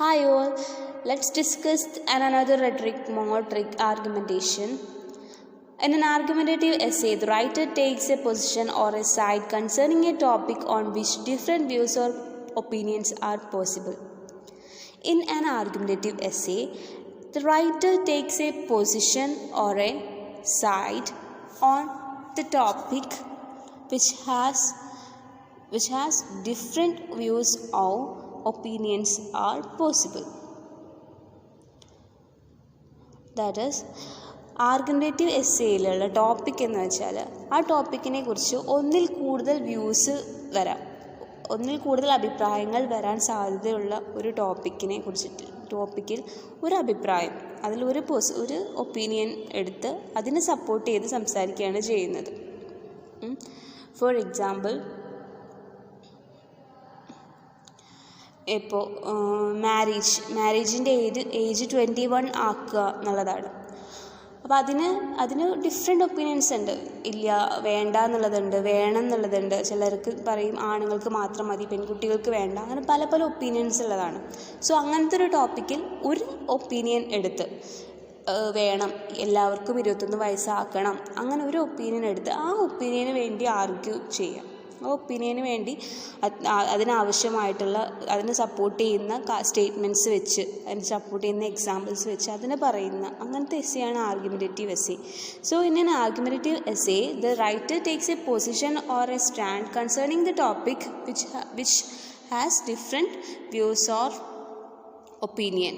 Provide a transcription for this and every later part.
Hi all, let's discuss another rhetoric argumentation. In an argumentative essay, the writer takes a position or a side concerning a topic on which different views or opinions are possible. In an argumentative essay, the writer takes a position or a side on the topic which has different views or opinions are possible. That is, argumentative എസ്സേയിലുള്ള topic എന്ന് വെച്ചാൽ ആ ടോപ്പിക്കിനെ കുറിച്ച് ഒന്നിൽ കൂടുതൽ views വരാം, ഒന്നിൽ കൂടുതൽ അഭിപ്രായങ്ങൾ വരാൻ സാധ്യതയുള്ള ഒരു ടോപ്പിക്കിൽ ഒരു അഭിപ്രായം, അതിലൊരു ഒരു ഒപ്പീനിയൻ എടുത്ത് അതിനെ സപ്പോർട്ട് ചെയ്ത് സംസാരിക്കുകയാണ് ചെയ്യുന്നത്. ഫോർ എക്സാമ്പിൾ, ഇപ്പോൾ മാരേജിൻ്റെ ഏജ് 21 ആക്കുക എന്നുള്ളതാണ്. അപ്പോൾ അതിന് ഡിഫറെൻ്റ് ഒപ്പീനിയൻസ് ഉണ്ട്. ഇല്ല, വേണ്ട എന്നുള്ളതുണ്ട്, വേണം എന്നുള്ളതുണ്ട്. ചിലർക്ക് പറയും ആണുങ്ങൾക്ക് മാത്രം മതി, പെൺകുട്ടികൾക്ക് വേണ്ട. അങ്ങനെ പല പല ഒപ്പീനിയൻസ് ഉള്ളതാണ്. സോ അങ്ങനത്തെ ഒരു ടോപ്പിക്കിൽ ഒരു ഒപ്പീനിയൻ എടുത്ത് വേണം, എല്ലാവർക്കും 21 വയസ്സാക്കണം, അങ്ങനെ ഒരു ഒപ്പീനിയൻ എടുത്ത് ആ ഒപ്പീനിയന് വേണ്ടി ആർഗ്യൂ ചെയ്യാം. ആ ഒപ്പീനിയന് വേണ്ടി അതിനെ സപ്പോർട്ട് ചെയ്യുന്ന സ്റ്റേറ്റ്മെൻറ്റ്സ് വെച്ച്, അതിന് സപ്പോർട്ട് ചെയ്യുന്ന എക്സാമ്പിൾസ് വെച്ച് അതിനെ പറയുന്ന അങ്ങനത്തെ എസ്സേയാണ് argumentative essay. So in an argumentative essay, the writer takes a position or a stand concerning the topic which has different views or opinion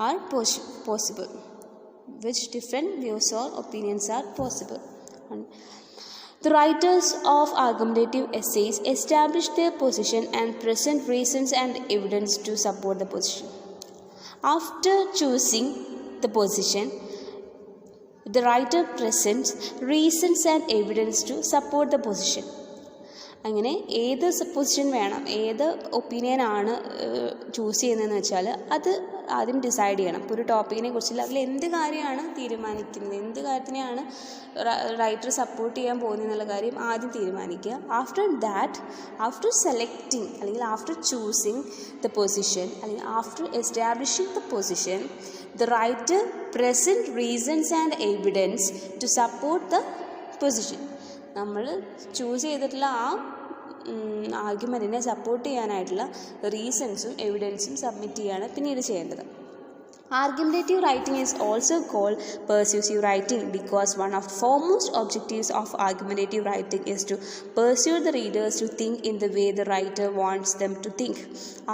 are possible. Which different views or opinions are possible. The writers of argumentative essays establish their position and present reasons and evidence to support the position. After choosing the position, the writer presents reasons and evidence to support the position. അങ്ങനെ ഏത് position വേണം, ഏത് ഒപ്പീനിയനാണ് choose ചെയ്യുന്നതെന്ന് വെച്ചാൽ അത് ആദ്യം decide ചെയ്യണം. ഇപ്പോൾ ഒരു ടോപ്പിക്കിനെ കുറിച്ചുള്ള അതിൽ എന്ത് കാര്യമാണ് തീരുമാനിക്കുന്നത്, എന്ത് കാര്യത്തിനെയാണ് റൈറ്റർ സപ്പോർട്ട് ചെയ്യാൻ പോകുന്നത് എന്നുള്ള കാര്യം ആദ്യം തീരുമാനിക്കുക. ആഫ്റ്റർ സെലക്ടിങ് അല്ലെങ്കിൽ ആഫ്റ്റർ ചൂസിങ് ദ പൊസിഷൻ അല്ലെങ്കിൽ after establishing the position, the writer present reasons and evidence to support the position. നമ്മൾ ചൂസ് ചെയ്തിട്ടുള്ള ആ ആർഗ്യുമെൻറ്റിനെ സപ്പോർട്ട് ചെയ്യാനായിട്ടുള്ള റീസൺസും എവിഡൻസും സബ്മിറ്റ് ചെയ്യുകയാണ് പിന്നീട് ചെയ്യേണ്ടത്. Argumentative writing is also called persuasive writing because one of the foremost objectives of argumentative writing is to persuade the readers to think in the way the writer wants them to think.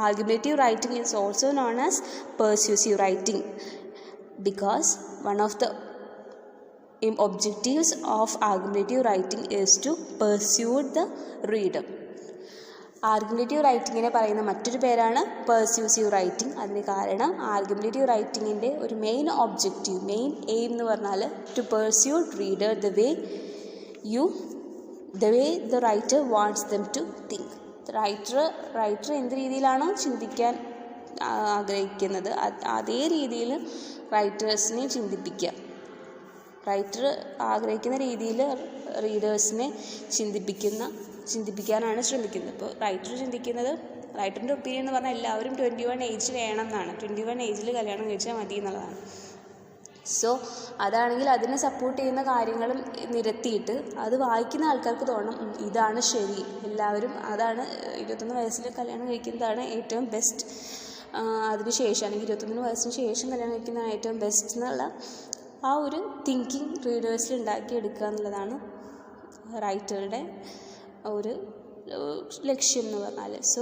Argumentative writing is also known as persuasive writing because one of the objectives of argumentative writing is to persuade the reader. ആർഗ്യുമേറ്റീവ് റൈറ്റിങ്ങിനെ പറയുന്ന മറ്റൊരു പേരാണ് പെർസ്യൂസീവ് writing. അതിന് കാരണം ആർഗ്യുമേറ്റീവ് റൈറ്റിങ്ങിൻ്റെ ഒരു main aim എന്ന് പറഞ്ഞാൽ to persuade reader the way the writer wants them to think. Writer എന്ത് രീതിയിലാണോ ചിന്തിക്കാൻ ആഗ്രഹിക്കുന്നത് അതേ രീതിയിൽ റൈറ്റേഴ്സിനെ ചിന്തിപ്പിക്കുക. റൈറ്റർ ആഗ്രഹിക്കുന്ന രീതിയിൽ റീഡേഴ്സിനെ ചിന്തിപ്പിക്കാനാണ് ശ്രമിക്കുന്നത്. ഇപ്പോൾ റൈറ്ററിൻ്റെ ഒപ്പീനിയൻ എന്ന് പറഞ്ഞാൽ എല്ലാവരും 21 ഏജ് വേണം എന്നാണ്. 21 ഏജിൽ കല്യാണം കഴിച്ചാൽ മതി എന്നുള്ളതാണ്. സോ അതാണെങ്കിൽ അതിനെ സപ്പോർട്ട് ചെയ്യുന്ന കാര്യങ്ങളും നിരത്തിയിട്ട് അത് വായിക്കുന്ന ആൾക്കാർക്ക് തോന്നണം ഇതാണ് ശരി, എല്ലാവരും അതാണ് 21 വയസ്സിൽ കല്യാണം കഴിക്കുന്നതാണ് ഏറ്റവും ബെസ്റ്റ്, അതിനുശേഷം അല്ലെങ്കിൽ 21 വയസ്സിന് ശേഷം കല്യാണം കഴിക്കുന്നതാണ് ഏറ്റവും ബെസ്റ്റ് എന്നുള്ള ആ ഒരു തിങ്കിങ് റീഡേഴ്സിൽ ഉണ്ടാക്കിയെടുക്കുക എന്നുള്ളതാണ് റൈറ്ററുടെ ഒരു ലക്ഷ്യം എന്ന് പറഞ്ഞാൽ. So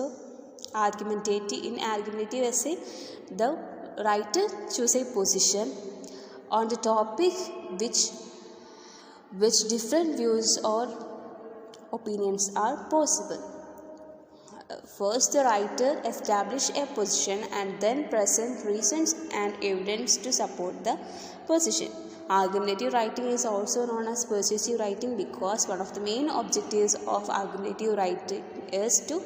in argumentative essay, the writer choose a position on the topic which different views or opinions are possible. First, the writer establish a position and then present reasons and evidence to support the position. Argumentative writing is also known as persuasive writing because one of the main objectives of argumentative writing is to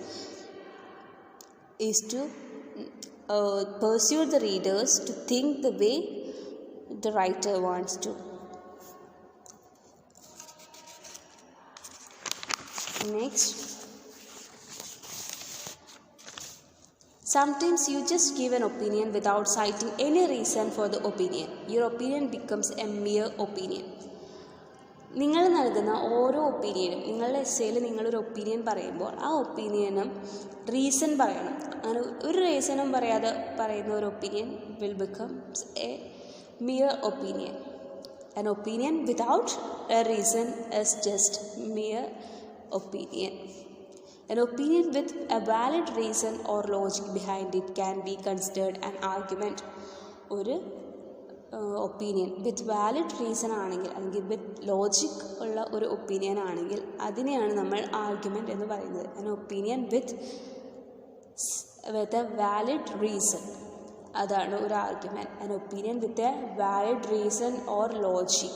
persuade the readers to think the way the writer wants to. Next, Sometimes you just give an opinion without citing any reason for the opinion. Your opinion becomes a mere opinion. നിങ്ങൾ നൽകുന്ന ഓരോ ഒപ്പീനിയനും, നിങ്ങളുടെ എസ്സേയിൽ നിങ്ങളൊരു opinion പറയുമ്പോൾ ആ ഒപ്പീനിയനും reason പറയണം. അങ്ങനെ ഒരു റീസണും പറയാതെ പറയുന്ന ഒരു opinion will becomes A mere opinion. An opinion without a reason is just mere opinion. An opinion with a valid reason or logic behind it can be considered an argument. ഒരു opinion വിത്ത് valid reason ആണെങ്കിൽ, അല്ലെങ്കിൽ വിത്ത് logic ഉള്ള ഒരു opinion ആണെങ്കിൽ അതിനെയാണ് നമ്മൾ argument എന്ന് പറയുന്നത്. an opinion with a valid reason, അതാണ് ഒരു argument. an opinion with a valid reason or logic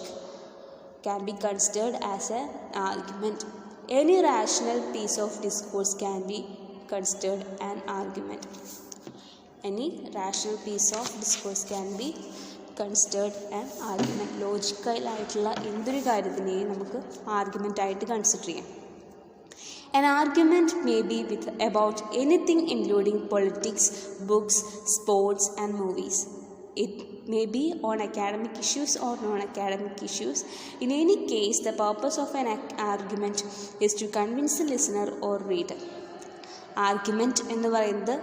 can be considered as an argument. Any rational piece of discourse can be considered an argument. Any rational piece of discourse can be considered an argument. ലോജിക്കലായിട്ടുള്ള എന്തൊരു കാര്യത്തിനെയും നമുക്ക് ആർഗ്യുമെൻ്റായിട്ട് consider ചെയ്യാം. An argument may be about anything including politics, books, sports and movies. It may be on academic issues or non-academic issues. In any case, the purpose of an argument is to convince the listener or reader. Argument എന്ന് പറയുന്നത്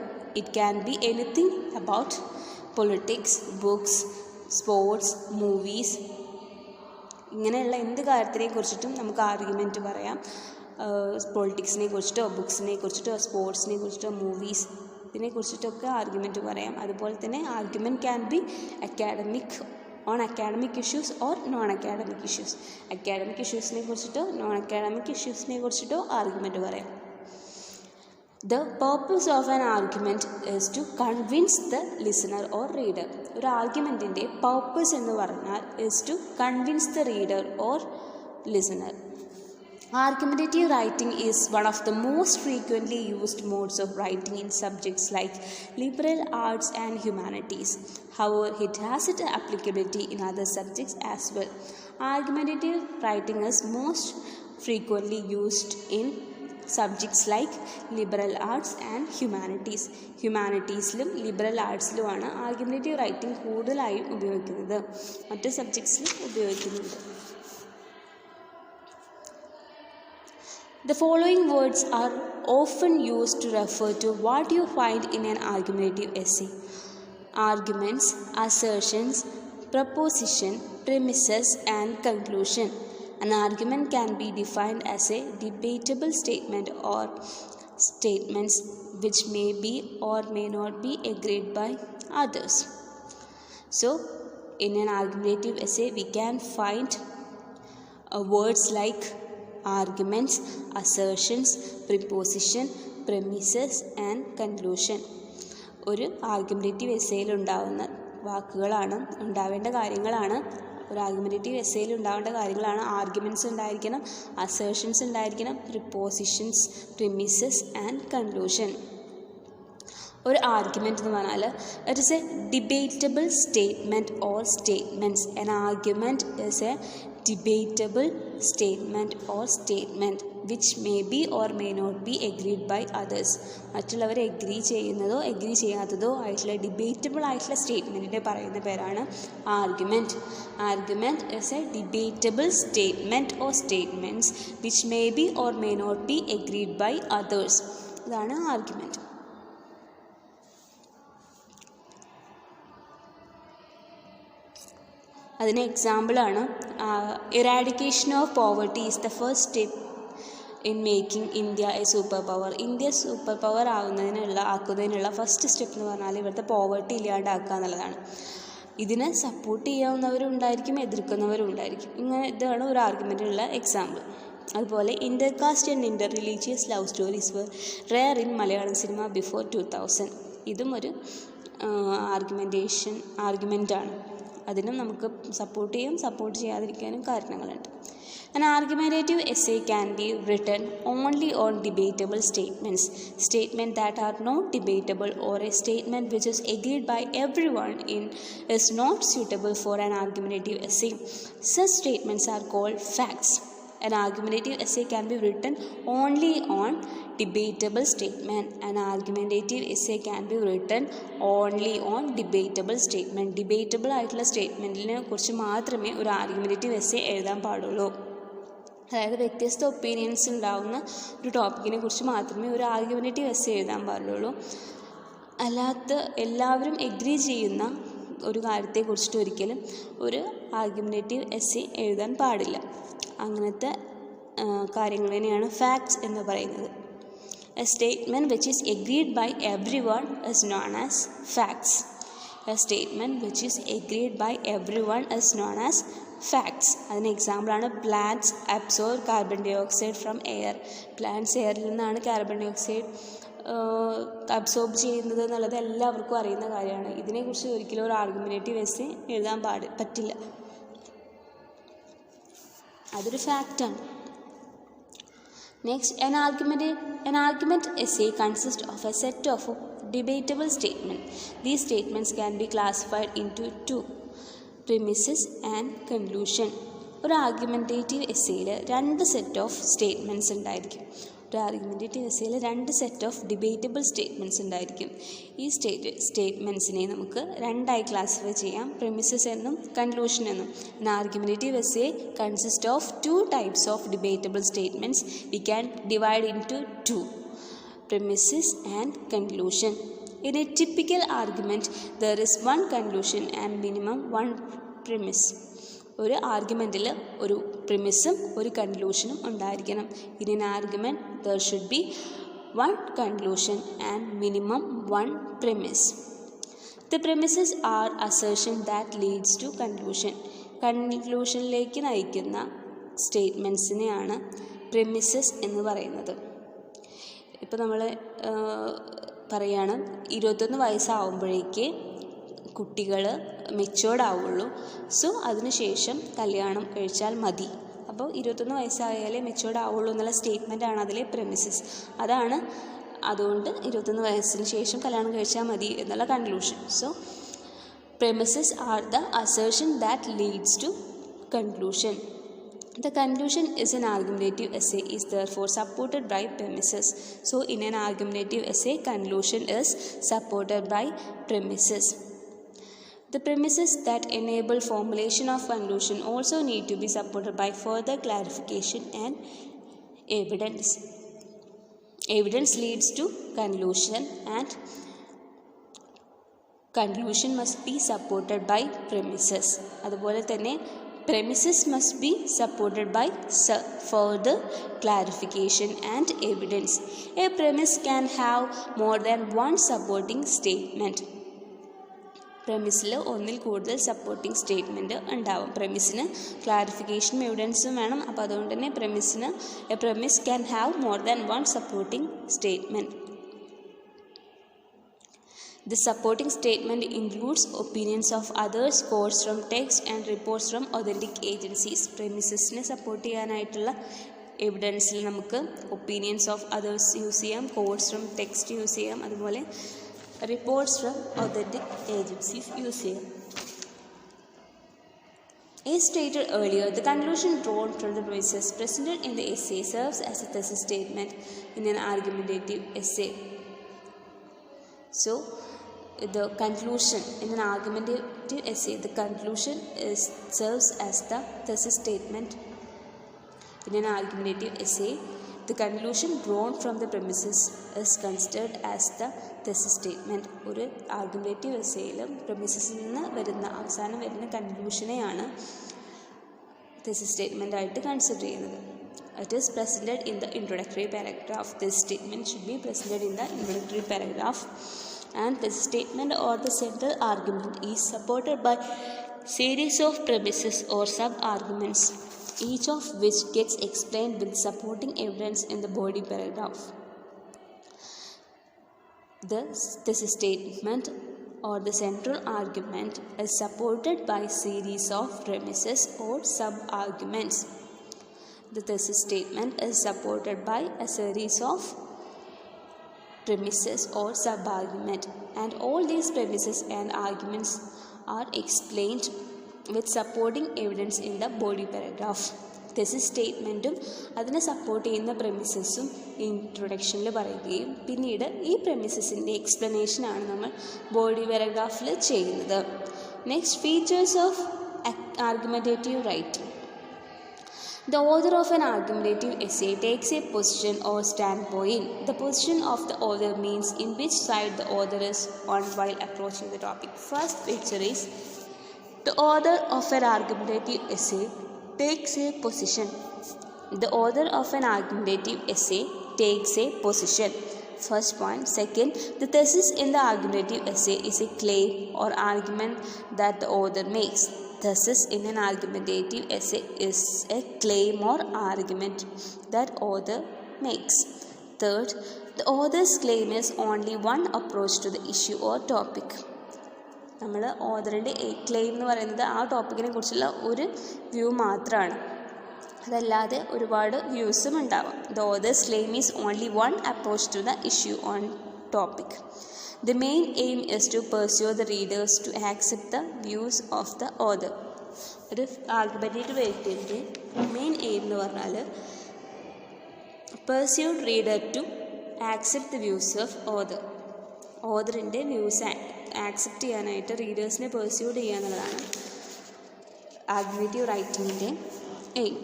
it can be anything about politics, books, sports, movies, ഇങ്ങനെയുള്ള എന്ത് കാര്യത്തിനെ കുറിച്ചിട്ടും നമുക്ക് argument പറയാം. പൊളിറ്റിക്സിനെ കുറിച്ചിട്ടോ ബുക്സിനെ കുറിച്ചിട്ടോ സ്പോർട്സിനെ കുറിച്ചിട്ടോ movies ഇതിനെക്കുറിച്ചിട്ടൊക്കെ argument പറയാം. അതുപോലെ തന്നെ argument can be academic on academic issues or non academic issues. Academic ഇഷ്യൂസിനെ കുറിച്ചിട്ടോ നോൺ അക്കാഡമിക് ഇഷ്യൂസിനെ കുറിച്ചിട്ടോ ആർഗ്യുമെൻറ്റ് പറയാം. The purpose of an argument is to convince the listener or reader. ഒരു ആർഗ്യുമെൻറ്റിൻ്റെ പർപ്പസ് എന്ന് പറഞ്ഞാൽ is to convince the reader or listener. Argumentative writing is one of the most frequently used modes of writing in subjects like liberal arts and humanities. However, it has its applicability in other subjects as well. Argumentative writing is most frequently used in subjects like liberal arts and humanities. ഹ്യൂമാനിറ്റീസിലും liberal ആർട്സിലുമാണ് argumentative writing കൂടുതലായും ഉപയോഗിക്കുന്നത്. മറ്റ് സബ്ജക്ട്സിലും ഉപയോഗിക്കുന്നുണ്ട്. The following words are often used to refer to what you find in an argumentative essay: arguments, assertions, proposition, premises, and conclusion. An argument can be defined as a debatable statement or statements which may be or may not be agreed by others. So, in an argumentative essay, we can find words like arguments, assertions, preposition, premises, and conclusion. ഒരു argumentative എസ്സേയിൽ ഉണ്ടാവേണ്ട കാര്യങ്ങളാണ് ഒരു argumentative എസ്സേയിൽ ഉണ്ടാവേണ്ട കാര്യങ്ങളാണ്. Arguments ഉണ്ടായിരിക്കണം, assertions ഉണ്ടായിരിക്കണം, prepositions, premises and conclusion. ഒരു argument എന്ന് പറഞ്ഞാൽ it is a debatable statement or statements. An argument is a debatable statement or statement which may be or may not be agreed by others. മറ്റുള്ളവർ agree ചെയ്യുന്നതോ agree ചെയ്യാത്തതോ ആയിട്ടുള്ള debatable ആയിട്ടുള്ള സ്റ്റേറ്റ്മെൻറ്റിനെ പറയുന്ന പേരാണ് argument. Argument is a debatable statement or statements which may be or may not be agreed by others. ഇതാണ് argument. അതിന് എക്സാമ്പിളാണ് eradication of poverty is the first step in making India a super power. India super power ആക്കുന്നതിനുള്ള first step എന്ന് പറഞ്ഞാൽ ഇവിടുത്തെ poverty ഇല്ലാണ്ടാക്കുക എന്നുള്ളതാണ്. ഇതിനെ support ചെയ്യാവുന്നവരും ഉണ്ടായിരിക്കും, എതിർക്കുന്നവരും ഉണ്ടായിരിക്കും. ഇതാണ് ഒരു ആർഗ്യുമെൻറ്റിനുള്ള എക്സാമ്പിൾ. അതുപോലെ intercaste and inter religious love stories were rare in Malayalam cinema before 2000. ഇതും ഒരു ആർഗ്യുമെൻ്റാണ്. അതിനും നമുക്ക് സപ്പോർട്ട് ചെയ്യാതിരിക്കാനും കാരണങ്ങളുണ്ട്. An argumentative essay can be written only on debatable statements. Statements that are not debatable or a statement which is agreed by everyone is not suitable for an argumentative essay. Such statements are called facts. An argumentative essay can be written only on debatable statement. An argumentative essay can be written only on debatable statement. Debatable ആയിട്ടുള്ള സ്റ്റേറ്റ്മെൻറ്റിനെ കുറിച്ച് മാത്രമേ ഒരു argumentative essay എഴുതാൻ പാടുള്ളൂ. അതായത് വ്യത്യസ്ത opinions ഉണ്ടാകുന്ന ഒരു ടോപ്പിക്കിനെ കുറിച്ച് മാത്രമേ ഒരു ആർഗ്യുമെൻറ്റേറ്റീവ് എസ്സേ എഴുതാൻ പാടുള്ളൂ. അല്ലാത്ത എല്ലാവരും എഗ്രി ചെയ്യുന്ന ഒരു കാര്യത്തെക്കുറിച്ചിട്ട് ഒരിക്കലും ഒരു ആർഗ്യുമെൻറ്റേറ്റീവ് എസ്സേ എഴുതാൻ പാടില്ല. അങ്ങനത്തെ കാര്യങ്ങൾ തന്നെയാണ് ഫാക്ട്സ് എന്ന് പറയുന്നത്. A statement which is agreed by everyone is known as facts. A statement which is agreed by everyone is known as facts. അതിന് എക്സാമ്പിളാണ് plants absorb carbon dioxide from air. Plants എയറിൽ നിന്നാണ് carbon dye oxide absorb ചെയ്യുന്നത് എന്നുള്ളത് എല്ലാവർക്കും അറിയുന്ന കാര്യമാണ്. ഇതിനെക്കുറിച്ച് ഒരിക്കലും ഒരു ആർഗ്യുമെൻറ്റേറ്റീവ് എസ്സേ എഴുതാൻ പറ്റില്ല. അതൊരു ഫാക്റ്റാണ്. Next, an argument essay consists of a set of debatable statements. These statements can be classified into two: premises and conclusion. ഒരു ആർഗ്യുമെൻറ്റേറ്റീവ് എസ്സേയിൽ രണ്ട് സെറ്റ് ഓഫ് സ്റ്റേറ്റ്മെൻറ്റ്സ് ഉണ്ടായിരിക്കും. ഒരു ആർഗ്യുമെൻറ്റേറ്റീവ് എസ്സേയിൽ രണ്ട് സെറ്റ് ഓഫ് ഡിബേറ്റബിൾ സ്റ്റേറ്റ്മെൻറ്റ്സ് ഉണ്ടായിരിക്കും. ഈ സ്റ്റേറ്റ്മെൻറ്റ്സിനെ നമുക്ക് രണ്ടായി ക്ലാസിഫൈ ചെയ്യാം: പ്രിമിസസ് എന്നും കൺക്ലൂഷൻ എന്നും. Argumentative essay consist of two types of debatable statements. We can divide into two: premises and conclusion. In a typical argument, there is one conclusion and minimum one premise. ഒരു ആർഗ്യുമെൻറ്റിൽ ഒരു പ്രിമിസും ഒരു കൺക്ലൂഷനും ഉണ്ടായിരിക്കണം. In an argument there should be one conclusion and minimum one premise. The premises are assertion that leads to conclusion. കൺക്ലൂഷനിലേക്ക് നയിക്കുന്ന സ്റ്റേറ്റ്മെൻറ്റ്സിനെയാണ് premises എന്ന് പറയുന്നത്. ഇപ്പോൾ നമ്മൾ പറയുകയാണ് 21 വയസ്സാവുമ്പോഴേക്ക് കുട്ടികൾ മെച്യൂർഡ് ആവുള്ളൂ, സോ അതിനുശേഷം കല്യാണം കഴിച്ചാൽ മതി. അപ്പോൾ 21 വയസ്സായാലേ മെച്യൂർഡ് ആവുള്ളൂ എന്നുള്ള സ്റ്റേറ്റ്മെൻറ്റാണ് അതിലെ പ്രെമിസസ്. അതുകൊണ്ട് 21 വയസ്സിന് ശേഷം കല്യാണം കഴിച്ചാൽ മതി എന്നുള്ള conclusion. So premises are the assertion that leads to conclusion. The conclusion is an argumentative essay is therefore supported by premises. So in an argumentative essay, conclusion is supported by premises. The premises that enable formulation of conclusion also need to be supported by further clarification and evidence. Evidence leads to conclusion and conclusion must be supported by premises. അതുപോലെ തന്നെ premises must be supported by further clarification and evidence. A premise can have more than one supporting statement. പ്രമിസിൽ ഒന്നിൽ കൂടുതൽ supporting statement ഉണ്ടാവും. പ്രമിസിന് ക്ലാരിഫിക്കേഷനും എവിഡൻസും വേണം. അപ്പോൾ അതുകൊണ്ട് തന്നെ A promise can have more than one supporting statement. The supporting statement includes opinions of others, quotes from text and reports from authentic agencies. Premisesനെ support ചെയ്യാനായിട്ടുള്ള എവിഡൻസിൽ നമുക്ക് ഒപ്പീനിയൻസ് ഓഫ് അതേഴ്സ് യൂസ് ചെയ്യാം, quotes from text യൂസ് ചെയ്യാം, അതുപോലെ reports from authentic agencies use ചെയ്യാം. As stated earlier, the conclusion drawn from the premises presented in the essay serves as a thesis statement in an argumentative essay. So the conclusion in an argumentative essay, the conclusion serves as the thesis statement. In an argumentative essay, the conclusion drawn from the premises is considered as the thesis statement. ഒരു ആർഗ്യുമേറ്റീവ് എസ്സേയിലും premises നിന്ന് അവസാനം വരുന്ന കൺക്ലൂഷനെയാണ് thesis statement ആയിട്ട് consider ചെയ്യുന്നത്. It is presented in the introductory paragraph. This statement should be presented in the introductory paragraph. And the statement or the central argument is supported by series of premises or sub-arguments, each of which gets explained with supporting evidence in the body paragraph. This statement or the central argument is supported by series of premises or sub-arguments. The thesis statement is supported by a series of premises or sub-argument, and all these premises and arguments are explained with supporting evidence in the body paragraph. തെസിസ് സ്റ്റേറ്റ്മെൻറ്റും അതിനെ support ചെയ്യുന്ന പ്രെമിസസും ഇൻട്രൊഡക്ഷനിൽ പറയുകയും പിന്നീട് ഈ പ്രെമിസസിൻ്റെ എക്സ്പ്ലനേഷനാണ് നമ്മൾ body പാരഗ്രാഫിൽ ചെയ്യുന്നത്. Next, features of argumentative writing. The author of an argumentative essay takes a position or standpoint. The position of the author means in which side the author is on while approaching the topic. First picture is the author of an argumentative essay takes a position. The author of an argumentative essay takes a position. First point. Second, the thesis in the argumentative essay is a claim or argument that the author makes. Thesis in an argumentative essay is a claim or argument that author makes. Third, the author's claim is only one approach to the issue or topic. നമ്മൾ ഓതറിൻ്റെ claim എന്ന് പറയുന്നത് ആ ടോപ്പിക്കിനെ കുറിച്ചുള്ള ഒരു view മാത്രമാണ്, അതല്ലാതെ ഒരുപാട് വ്യൂസും ഉണ്ടാവാം. The author's claim is only one approach to the issue on topic. The main aim is to persuade the readers to accept the views of the author. ഒരു ആർഗ്യുമെൻറ്റേറ്റീവ് എഴുത്തിൻ്റെ മെയിൻ എയിം എന്ന് പറഞ്ഞാൽ persuade reader to accept the views of author. ഓതറിൻ്റെ views accept ചെയ്യാനായിട്ട് റീഡേഴ്സിനെ persuade ചെയ്യുക എന്നുള്ളതാണ് argumentative റൈറ്റിങ്ങിൻ്റെ aim.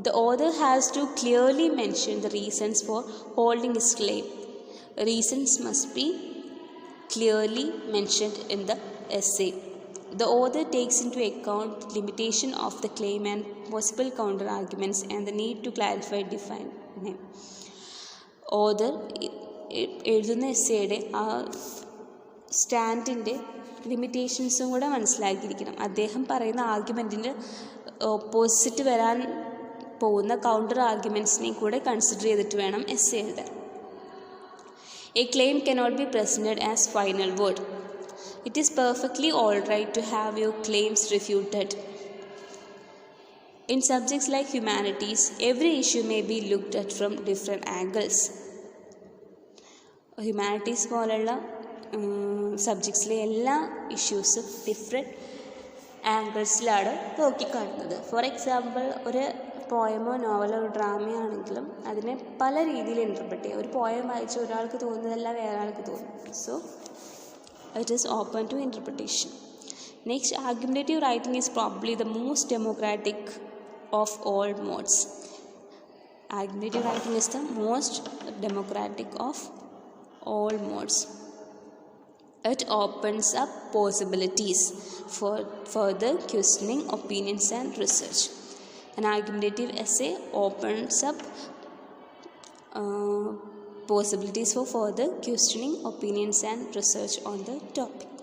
The author has to clearly mention the reasons for holding his claim. Reasons must be clearly mentioned in the essay. The author takes into account the limitation of the claim and possible counter arguments and the need to clarify define them. Author എഴുതുന്ന എസ്സേയുടെ ആ സ്റ്റാൻഡിൻ്റെ ലിമിറ്റേഷൻസും കൂടെ മനസ്സിലാക്കിയിരിക്കണം. അദ്ദേഹം പറയുന്ന ആർഗ്യുമെൻറ്റിൻ്റെ opposite വരാൻ പോകുന്ന counter ആർഗ്യുമെൻറ്റ്സിനെയും കൂടെ consider ചെയ്തിട്ട് വേണം എസ്സേ എഴുതാൻ. A claim cannot be presented as final word. It is perfectly all right to have your claims refuted. In subjects like humanities, every issue may be looked at from different angles. Humanities പോലുള്ള സബ്ജക്ട്സിലെ എല്ലാ ഇഷ്യൂസും different ആംഗിൾസിലാണ് നോക്കിക്കാണുന്നത്. For example, ഒരു പോയമോ നോവലോ ഒരു ഡ്രാമയോ ആണെങ്കിലും അതിനെ പല രീതിയിൽ interpret ചെയ്യുക. ഒരു പോയം വായിച്ച ഒരാൾക്ക് തോന്നുന്നതല്ല വേറെ ആൾക്ക് തോന്നും. So it is open to interpretation. Next, argumentative writing is probably the most democratic of all modes. Argumentative writing is the most democratic of all modes. It opens up possibilities for further questioning opinions and research. An argumentative essay opens up possibilities for further questioning opinions and research on the topic.